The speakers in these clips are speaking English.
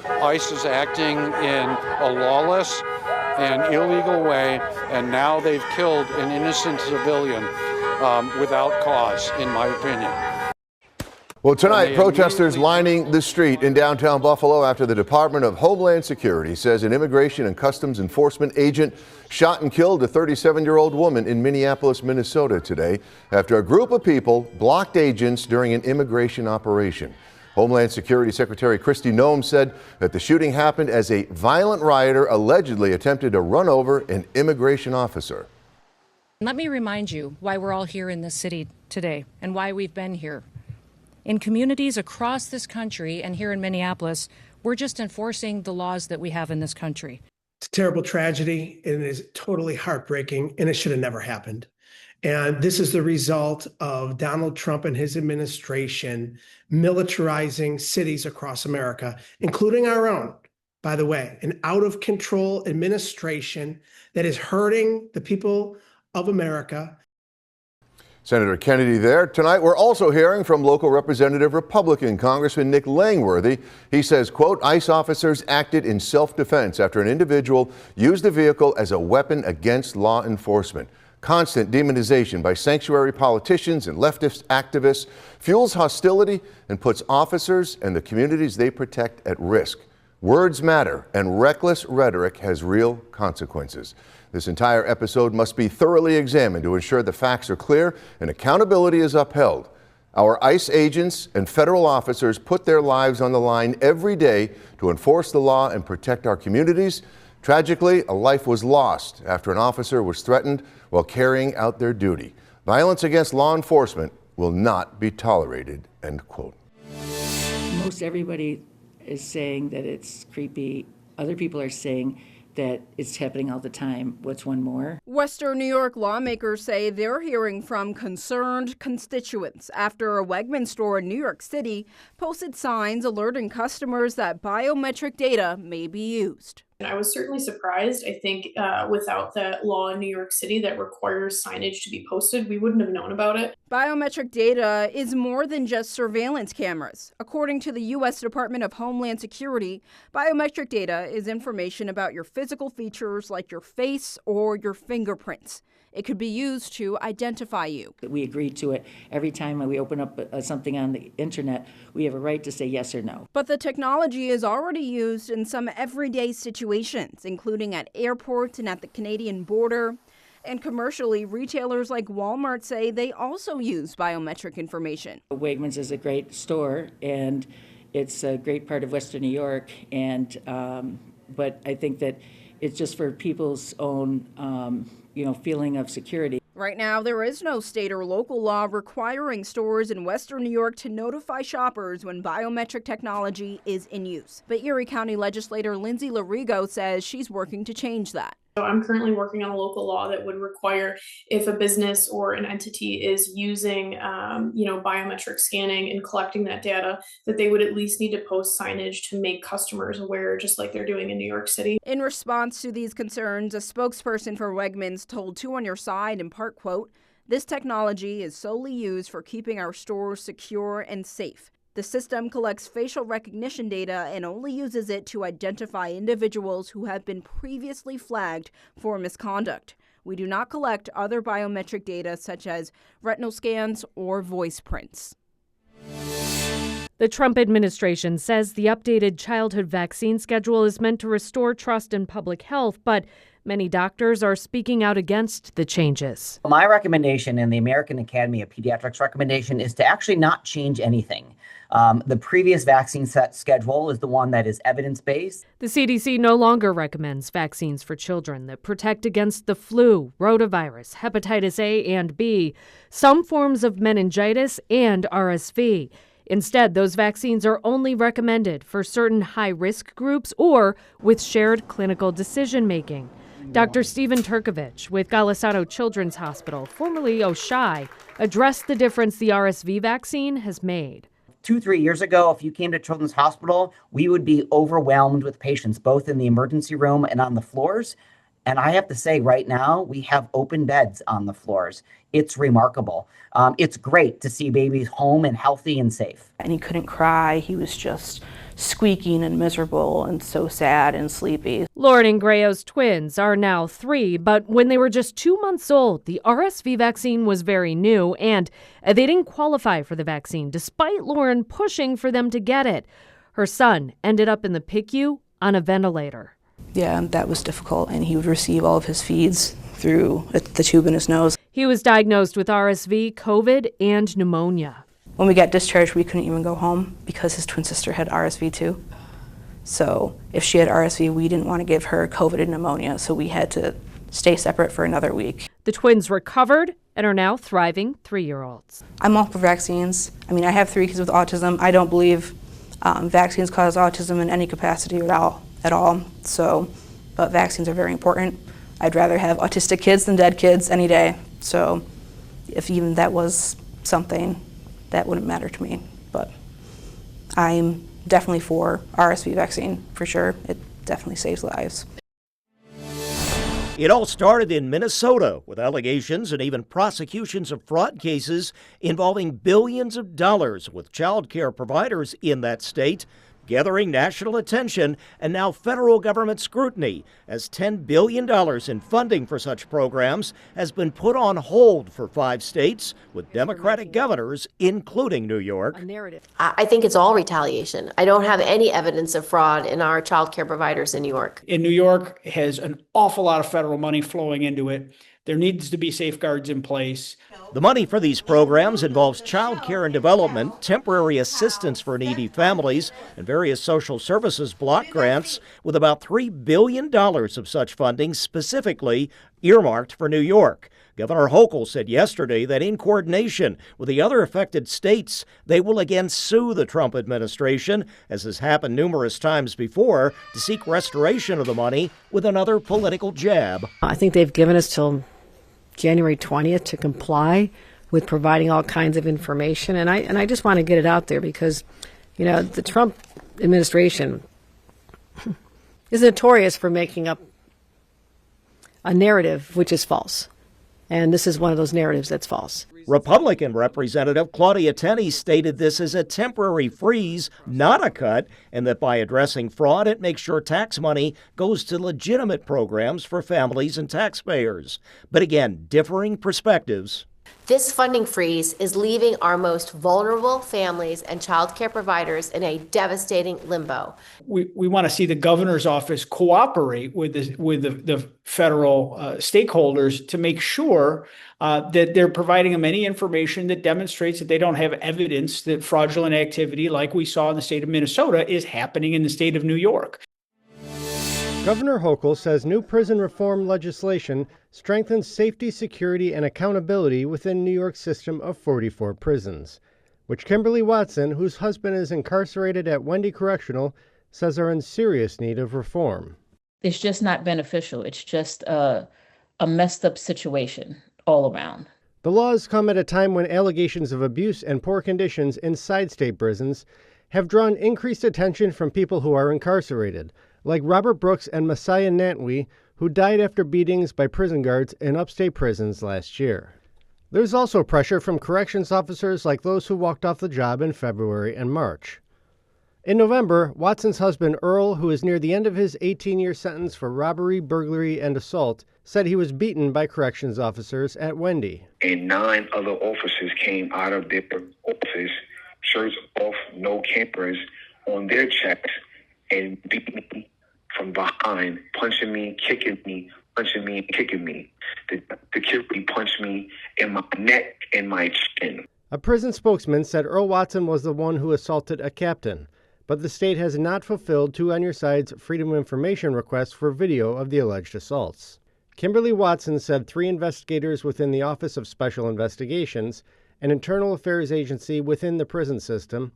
ICE is acting in a lawless and illegal way, and now they've killed an innocent civilian without cause, in my opinion. Well, tonight, protesters lining the street in downtown Buffalo after the Department of Homeland Security says an Immigration and Customs Enforcement agent shot and killed a 37-year-old woman in Minneapolis, Minnesota today after a group of people blocked agents during an immigration operation. Homeland Security Secretary Kristi Noem said that the shooting happened as a violent rioter allegedly attempted to run over an immigration officer. Let me remind you why we're all here in this city today and why we've been here. In communities across this country and here in Minneapolis, we're just enforcing the laws that we have in this country. It's a terrible tragedy, and it is totally heartbreaking, and it should have never happened. And this is the result of Donald Trump and his administration militarizing cities across America, including our own, by the way, an out-of-control administration that is hurting the people of America. Senator Kennedy there. Tonight, we're also hearing from local representative Republican Congressman Nick Langworthy. He says, quote, ICE officers acted in self-defense after an individual used the vehicle as a weapon against law enforcement. Constant demonization by sanctuary politicians and leftist activists fuels hostility and puts officers and the communities they protect at risk. Words matter, and reckless rhetoric has real consequences. This entire episode must be thoroughly examined to ensure the facts are clear and accountability is upheld. Our ICE agents and federal officers put their lives on the line every day to enforce the law and protect our communities. Tragically, a life was lost after an officer was threatened while carrying out their duty. Violence against law enforcement will not be tolerated, end quote. Most everybody is saying that it's creepy. Other people are saying that it's happening all the time. What's one more? Western New York lawmakers say they're hearing from concerned constituents after a Wegmans store in New York City posted signs alerting customers that biometric data may be used. I was certainly surprised. I think without that law in New York City that requires signage to be posted, we wouldn't have known about it. Biometric data is more than just surveillance cameras. According to the U.S. Department of Homeland Security, biometric data is information about your physical features like your face or your fingerprints. It could be used to identify you. We agree to it. Every time we open up something on the internet, we have a right to say yes or no. But the technology is already used in some everyday situations, including at airports and at the Canadian border. And commercially, retailers like Walmart say they also use biometric information. Wegmans is a great store, and it's a great part of Western New York. And but I think that it's just for people's own feeling of security. Right now, there is no state or local law requiring stores in Western New York to notify shoppers when biometric technology is in use. But Erie County legislator Lindsay Larigo says she's working to change that. So I'm currently working on a local law that would require if a business or an entity is using, biometric scanning and collecting that data, that they would at least need to post signage to make customers aware, just like they're doing in New York City. In response to these concerns, a spokesperson for Wegmans told Two on Your Side, in part, quote, "This technology is solely used for keeping our stores secure and safe. The system collects facial recognition data and only uses it to identify individuals who have been previously flagged for misconduct. We do not collect other biometric data such as retinal scans or voice prints." The Trump administration says the updated childhood vaccine schedule is meant to restore trust in public health, but many doctors are speaking out against the changes. My recommendation and the American Academy of Pediatrics recommendation is to actually not change anything. The previous vaccine set schedule is the one that is evidence-based. The CDC no longer recommends vaccines for children that protect against the flu, rotavirus, hepatitis A and B, some forms of meningitis, and RSV. Instead, those vaccines are only recommended for certain high-risk groups or with shared clinical decision-making. Dr. Stephen Turkovich with Golisano Children's Hospital, formerly Oshai, addressed the difference the RSV vaccine has made. 2-3 years ago, if you came to Children's Hospital, we would be overwhelmed with patients, both in the emergency room and on the floors. And I have to say, right now, we have open beds on the floors. It's remarkable. It's great to see babies home and healthy and safe. And he couldn't cry. He was just squeaking and miserable and so sad and sleepy. Lauren and Grayo's twins are now 3, but when they were just 2 months old, the RSV vaccine was very new, and they didn't qualify for the vaccine, despite Lauren pushing for them to get it. Her son ended up in the PICU on a ventilator. Yeah, that was difficult, and he would receive all of his feeds through the tube in his nose. He was diagnosed with RSV, COVID, and pneumonia. When we got discharged, we couldn't even go home because his twin sister had RSV too. So if she had RSV, we didn't want to give her COVID and pneumonia, so we had to stay separate for another week. The twins recovered and are now thriving 3-year-olds. I'm all for vaccines. I mean, I have 3 kids with autism. I don't believe vaccines cause autism in any capacity at all. So, but vaccines are very important. I'd rather have autistic kids than dead kids any day. So if even that was something, that wouldn't matter to me. But I'm definitely for RSV vaccine, for sure. It definitely saves lives. It all started in Minnesota with allegations and even prosecutions of fraud cases involving billions of dollars with child care providers in that state, gathering national attention and now federal government scrutiny as $10 billion in funding for such programs has been put on hold for 5 states with Democratic governors, including New York. I think it's all retaliation. I don't have any evidence of fraud in our child care providers in New York. New York has an awful lot of federal money flowing into it. There needs to be safeguards in place. The money for these programs involves child care and development, temporary assistance for needy families, and various social services block grants, with about $3 billion of such funding specifically earmarked for New York. Governor Hochul said yesterday that in coordination with the other affected states, they will again sue the Trump administration, as has happened numerous times before, to seek restoration of the money with another political jab. I think they've given us till January 20th to comply with providing all kinds of information. And I just want to get it out there because, you know, the Trump administration is notorious for making up a narrative which is false. And this is one of those narratives that's false. Republican Representative Claudia Tenney stated this is a temporary freeze, not a cut, and that by addressing fraud, it makes sure tax money goes to legitimate programs for families and taxpayers. But again, differing perspectives. This funding freeze is leaving our most vulnerable families and child care providers in a devastating limbo. We want to see the governor's office cooperate with the federal stakeholders to make sure that they're providing them any information that demonstrates that they don't have evidence that fraudulent activity like we saw in the state of Minnesota is happening in the state of New York. Governor Hochul says new prison reform legislation strengthens safety, security, and accountability within New York's system of 44 prisons, which Kimberly Watson, whose husband is incarcerated at Wendy Correctional, says are in serious need of reform. It's just not beneficial. It's just a messed up situation all around. The laws come at a time when allegations of abuse and poor conditions inside state prisons have drawn increased attention from people who are incarcerated, like Robert Brooks and Messiah Nantwi, who died after beatings by prison guards in upstate prisons last year. There's also pressure from corrections officers like those who walked off the job in February and March. In November, Watson's husband Earl, who is near the end of his 18-year sentence for robbery, burglary, and assault, said he was beaten by corrections officers at Wendy. And 9 other officers came out of their offices, shirts off, no campers, on their chest, and beat me from behind, punching me, kicking me, punching me, and kicking me. The security punched me in my neck and my chin. A prison spokesman said Earl Watson was the one who assaulted a captain, but the state has not fulfilled Two on Your Side's Freedom of Information request for video of the alleged assaults. Kimberly Watson said 3 investigators within the Office of Special Investigations, an internal affairs agency within the prison system,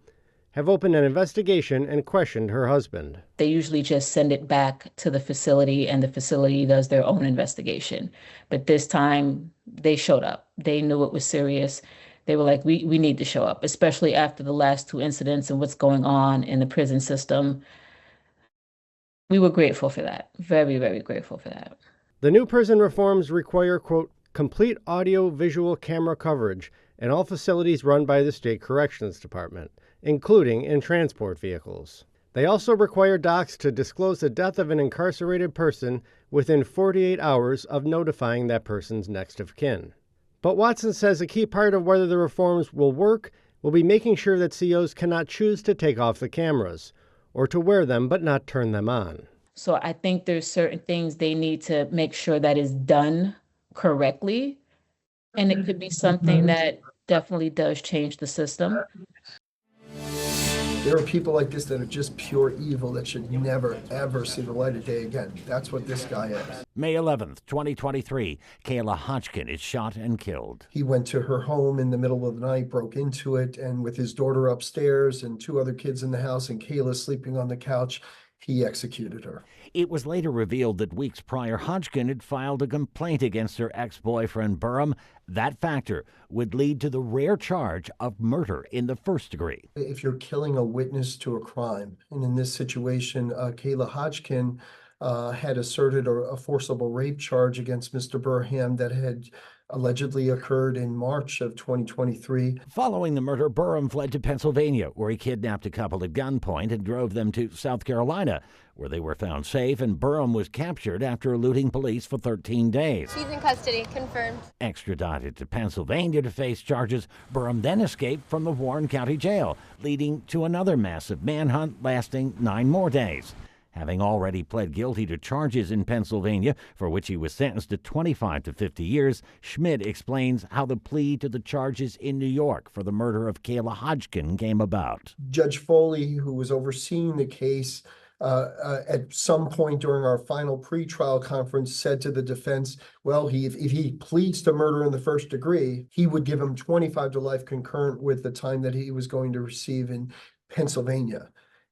have opened an investigation and questioned her husband. They usually just send it back to the facility and the facility does their own investigation. But this time they showed up. They knew it was serious. They were like, we need to show up, especially after the last 2 incidents and what's going on in the prison system. We were grateful for that. Very, very grateful for that. The new prison reforms require, quote, complete audio-visual camera coverage in all facilities run by the state corrections department, including in transport vehicles. They also require docs to disclose the death of an incarcerated person within 48 hours of notifying that person's next of kin. But Watson says a key part of whether the reforms will work will be making sure that COs cannot choose to take off the cameras or to wear them but not turn them on. So I think there's certain things they need to make sure that is done correctly. And it could be something that definitely does change the system. There are people like this that are just pure evil that should never, ever see the light of day again. That's what this guy is. May 11th, 2023, Kayla Hodgkin is shot and killed. He went to her home in the middle of the night, broke into it, and with his daughter upstairs and 2 other kids in the house and Kayla sleeping on the couch, he executed her. It was later revealed that weeks prior, Hodgkin had filed a complaint against her ex-boyfriend, Burham. That factor would lead to the rare charge of murder in the first degree. If you're killing a witness to a crime, and in this situation, Kayla Hodgkin had asserted a forcible rape charge against Mr. Burham that had allegedly occurred in March of 2023. Following the murder, Burham fled to Pennsylvania, where he kidnapped a couple at gunpoint and drove them to South Carolina, where they were found safe, and Burham was captured after eluding police for 13 days. She's in custody, confirmed. Extradited to Pennsylvania to face charges, Burham then escaped from the Warren County Jail, leading to another massive manhunt lasting 9 more days. Having already pled guilty to charges in Pennsylvania, for which he was sentenced to 25 to 50 years, Schmidt explains how the plea to the charges in New York for the murder of Kayla Hodgkin came about. Judge Foley, who was overseeing the case, at some point during our final pretrial conference said to the defense, well, if he pleads to murder in the first degree, he would give him 25 to life concurrent with the time that he was going to receive in Pennsylvania.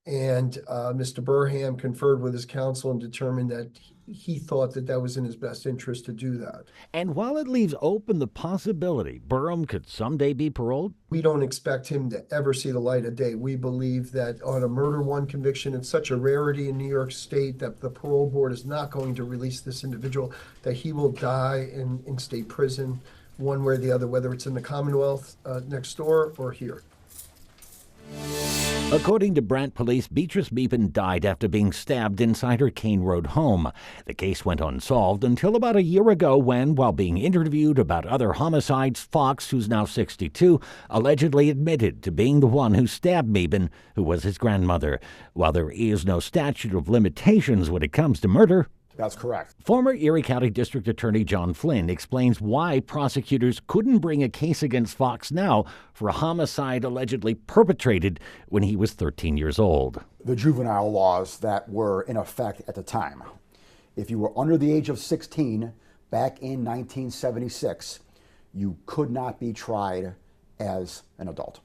And Mr. Burham conferred with his counsel and determined that he thought that was in his best interest to do that. And while it leaves open the possibility Burham could someday be paroled, we don't expect him to ever see the light of day. We believe that on a murder one conviction, it's such a rarity in New York State that the parole board is not going to release this individual, that he will die in state prison one way or the other, whether it's in the Commonwealth next door or here. According to Brant police, Beatrice Beepin died after being stabbed inside her Kane Road home. The case went unsolved until about a year ago when, while being interviewed about other homicides, Fox, who's now 62, allegedly admitted to being the one who stabbed Beepin, who was his grandmother. While there is no statute of limitations when it comes to murder, that's correct. Former Erie County District Attorney John Flynn explains why prosecutors couldn't bring a case against Fox now for a homicide allegedly perpetrated when he was 13 years old. The juvenile laws that were in effect at the time. If you were under the age of 16 back in 1976, you could not be tried as an adult.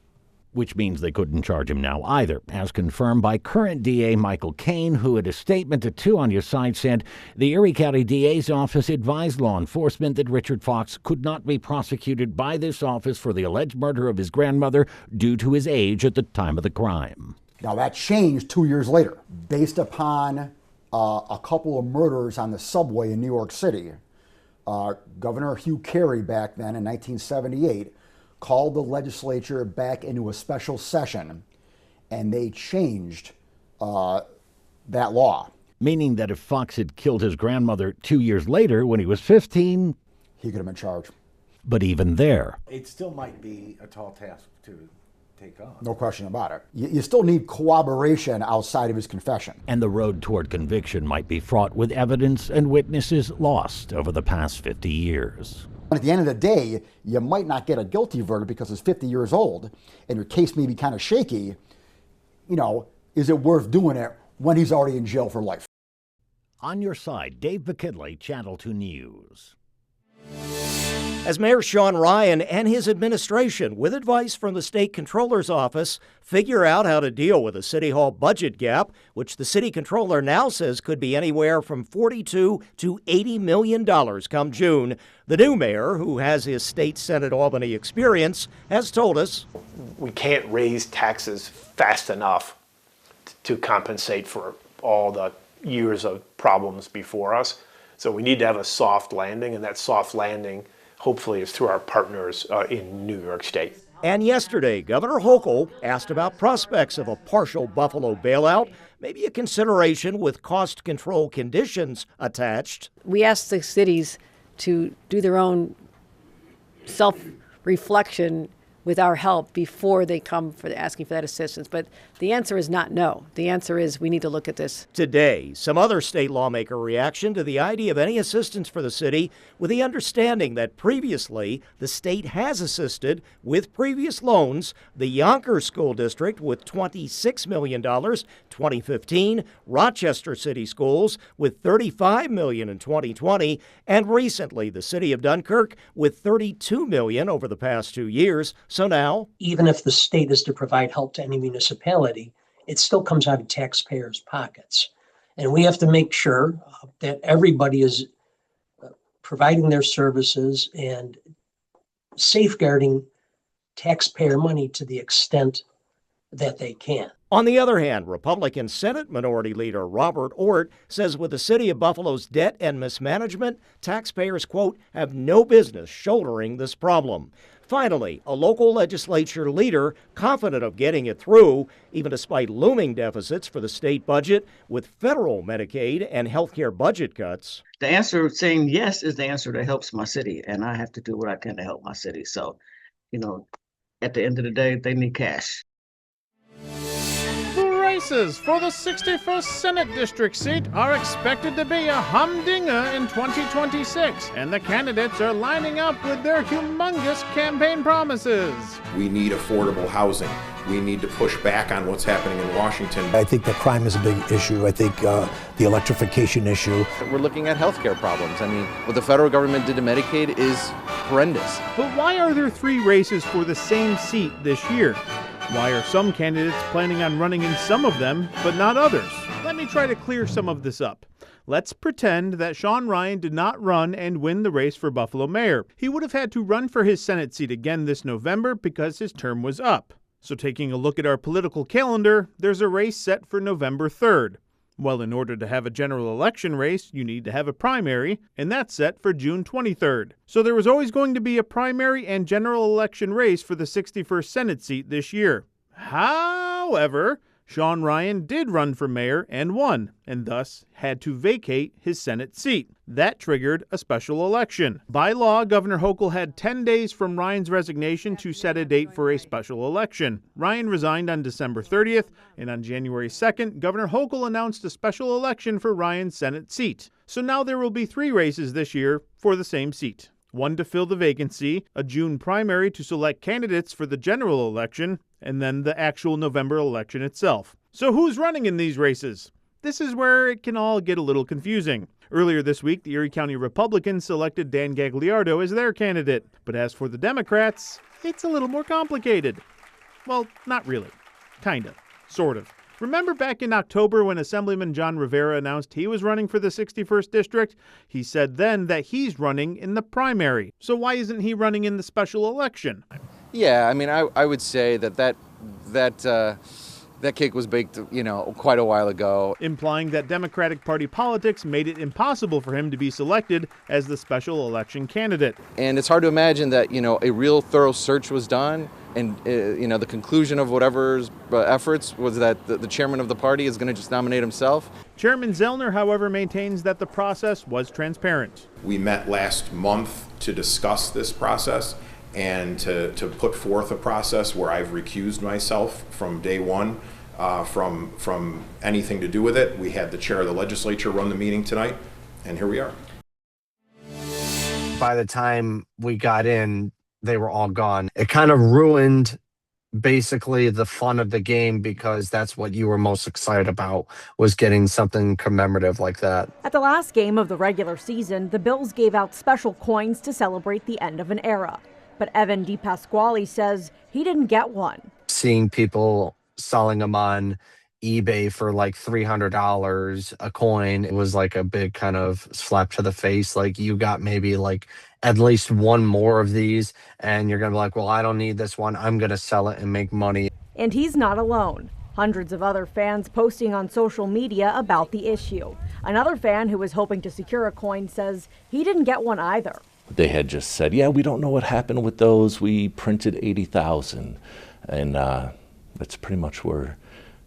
Which means they couldn't charge him now either, as confirmed by current DA Michael Cain, who in a statement to 2 on Your Side said the Erie County DA's office advised law enforcement that Richard Fox could not be prosecuted by this office for the alleged murder of his grandmother due to his age at the time of the crime. Now that changed 2 years later, based upon a couple of murders on the subway in New York City. Governor Hugh Carey back then in 1978 called the legislature back into a special session, and they changed that law. Meaning that if Fox had killed his grandmother 2 years later when he was 15, he could have been charged. But even there, it still might be a tall task to take on. No question about it. You still need corroboration outside of his confession. And the road toward conviction might be fraught with evidence and witnesses lost over the past 50 years. At the end of the day, you might not get a guilty verdict because it's 50 years old and your case may be kind of shaky. You know, is it worth doing it when he's already in jail for life? On Your Side, Dave McKinley, Channel 2 News. As Mayor Sean Ryan and his administration, with advice from the state controller's office, figure out how to deal with a City Hall budget gap, which the city controller now says could be anywhere from $42 to $80 million come June. The new mayor, who has his state Senate Albany experience, has told us, we can't raise taxes fast enough to compensate for all the years of problems before us. So we need to have a soft landing, and that soft landing hopefully is through our partners in New York State. And yesterday, Governor Hochul asked about prospects of a partial Buffalo bailout, maybe a consideration with cost control conditions attached. We asked the cities to do their own self-reflection with our help before they come for asking for that assistance. But the answer is not no. The answer is we need to look at this. Today, some other state lawmaker reaction to the idea of any assistance for the city, with the understanding that previously the state has assisted with previous loans the Yonkers School District with $26 million, 2015, Rochester City Schools with $35 million in 2020, and recently the city of Dunkirk with $32 million over the past 2 years. So now, even if the state is to provide help to any municipality, it still comes out of taxpayers' pockets. And we have to make sure that everybody is providing their services and safeguarding taxpayer money to the extent that they can. On the other hand, Republican Senate Minority Leader Robert Ort says with the city of Buffalo's debt and mismanagement, taxpayers, quote, have no business shouldering this problem. Finally, a local legislature leader confident of getting it through, even despite looming deficits for the state budget with federal Medicaid and health care budget cuts. The answer saying yes is the answer that helps my city, and I have to do what I can to help my city. So, at the end of the day, they need cash. Races for the 61st Senate District seat are expected to be a humdinger in 2026, and the candidates are lining up with their humongous campaign promises. We need affordable housing. We need to push back on what's happening in Washington. I think that crime is a big issue. I think the electrification issue. We're looking at healthcare problems. I mean, what the federal government did to Medicaid is horrendous. But why are there 3 races for the same seat this year? Why are some candidates planning on running in some of them, but not others? Let me try to clear some of this up. Let's pretend that Sean Ryan did not run and win the race for Buffalo mayor. He would have had to run for his Senate seat again this November because his term was up. So taking a look at our political calendar, there's a race set for November 3rd. Well, in order to have a general election race, you need to have a primary, and that's set for June 23rd. So there was always going to be a primary and general election race for the 61st Senate seat this year. However, Sean Ryan did run for mayor and won, and thus had to vacate his Senate seat. That triggered a special election. By law, Governor Hochul had 10 days from Ryan's resignation to set a date for a special election. Ryan resigned on December 30th, and on January 2nd, Governor Hochul announced a special election for Ryan's Senate seat. So now there will be 3 races this year for the same seat. One to fill the vacancy, a June primary to select candidates for the general election, and then the actual November election itself. So who's running in these races? This is where it can all get a little confusing. Earlier this week, the Erie County Republicans selected Dan Gagliardo as their candidate. But as for the Democrats, it's a little more complicated. Well, not really. Kinda. Sort of. Remember back in October when Assemblyman John Rivera announced he was running for the 61st District? He said then that he's running in the primary. So why isn't he running in the special election? Yeah, I mean, I would say that cake was baked, quite a while ago. Implying that Democratic Party politics made it impossible for him to be selected as the special election candidate. And it's hard to imagine that, a real thorough search was done. And, the conclusion of whatever's efforts was that the chairman of the party is going to just nominate himself. Chairman Zellner, however, maintains that the process was transparent. We met last month to discuss this process and to put forth a process where I've recused myself from day one from anything to do with it. We had the chair of the legislature run the meeting tonight, and here we are. By the time we got in, they were all gone. It kind of ruined basically the fun of the game because that's what you were most excited about, was getting something commemorative like that. At the last game of the regular season, the Bills gave out special coins to celebrate the end of an era. But Evan DePasquale says he didn't get one. Seeing people selling them on eBay for like $300 a coin, it was like a big kind of slap to the face. Like, you got maybe like at least one more of these and you're gonna be like, well, I don't need this one, I'm gonna sell it and make money. And he's not alone. Hundreds of other fans posting on social media about the issue. Another fan who was hoping to secure a coin says he didn't get one either. they had just said, yeah, we don't know what happened with those. We printed 80,000. And that's pretty much where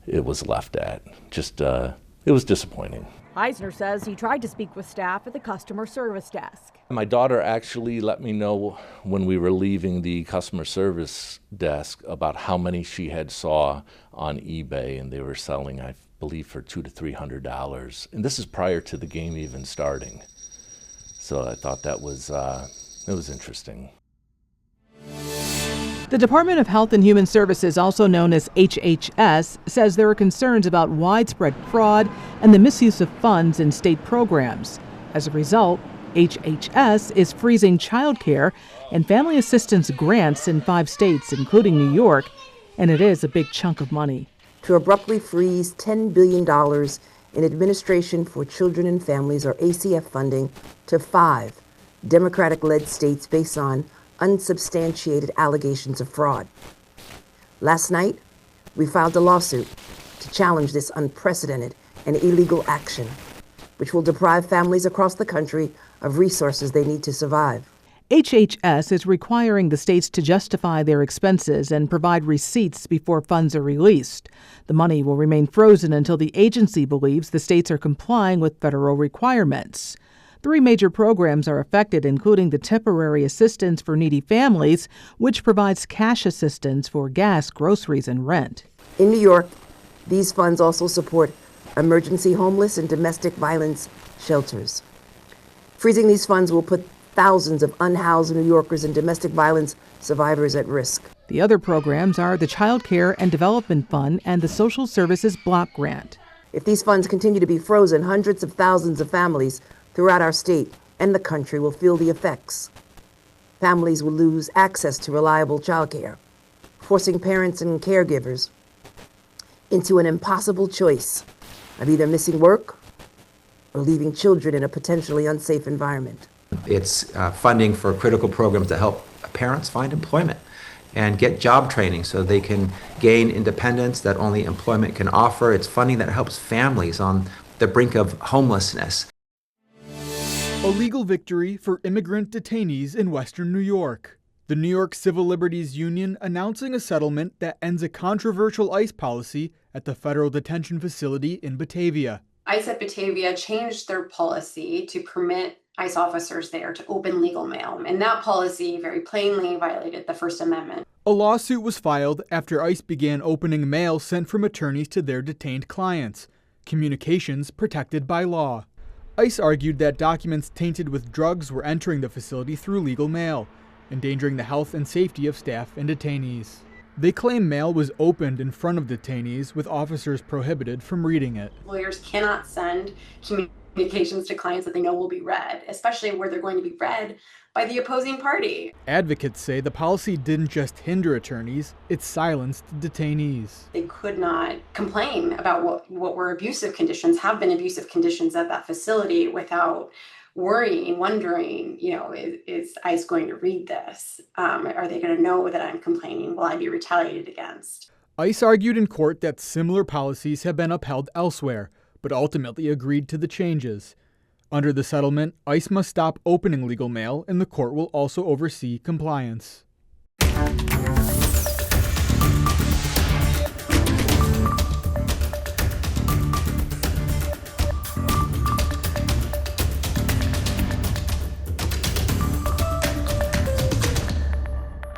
it was left at. Just, it was disappointing. Eisner says he tried to speak with staff at the customer service desk. My daughter actually let me know when we were leaving the customer service desk about how many she had saw on eBay, and they were selling, I believe, for $200 to $300. And this is prior to the game even starting. So I thought that was, it was interesting. The Department of Health and Human Services, also known as HHS, says there are concerns about widespread fraud and the misuse of funds in state programs. As a result, HHS is freezing child care and family assistance grants in 5 states, including New York, and it is a big chunk of money. To abruptly freeze $10 billion in Administration for Children and Families, or ACF funding, to 5 Democratic-led states based on unsubstantiated allegations of fraud. Last night, we filed a lawsuit to challenge this unprecedented and illegal action, which will deprive families across the country of resources they need to survive. HHS is requiring the states to justify their expenses and provide receipts before funds are released. The money will remain frozen until the agency believes the states are complying with federal requirements. 3 major programs are affected, including the Temporary Assistance for Needy Families, which provides cash assistance for gas, groceries, and rent. In New York, these funds also support emergency homeless and domestic violence shelters. Freezing these funds will put thousands of unhoused New Yorkers and domestic violence survivors at risk. The other programs are the Child Care and Development Fund and the Social Services Block Grant. If these funds continue to be frozen, hundreds of thousands of families throughout our state and the country will feel the effects. Families will lose access to reliable childcare, forcing parents and caregivers into an impossible choice of either missing work or leaving children in a potentially unsafe environment. It's funding for critical programs to help parents find employment and get job training so they can gain independence that only employment can offer. It's funding that helps families on the brink of homelessness. A legal victory for immigrant detainees in Western New York. The New York Civil Liberties Union announcing a settlement that ends a controversial ICE policy at the federal detention facility in Batavia. ICE at Batavia changed their policy to permit ICE officers there to open legal mail, and that policy very plainly violated the First Amendment. A lawsuit was filed after ICE began opening mail sent from attorneys to their detained clients, communications protected by law. ICE argued that documents tainted with drugs were entering the facility through legal mail, endangering the health and safety of staff and detainees. They claim mail was opened in front of detainees, with officers prohibited from reading it. Lawyers cannot send communications to clients that they know will be read, especially where they're going to be read by the opposing party. Advocates say the policy didn't just hinder attorneys, it silenced detainees. They could not complain about what were abusive conditions, have been abusive conditions at that facility without worrying, wondering, is ICE going to read this? Are they going to know that I'm complaining? Will I be retaliated against? ICE argued in court that similar policies have been upheld elsewhere, but ultimately agreed to the changes. Under the settlement, ICE must stop opening legal mail, and the court will also oversee compliance.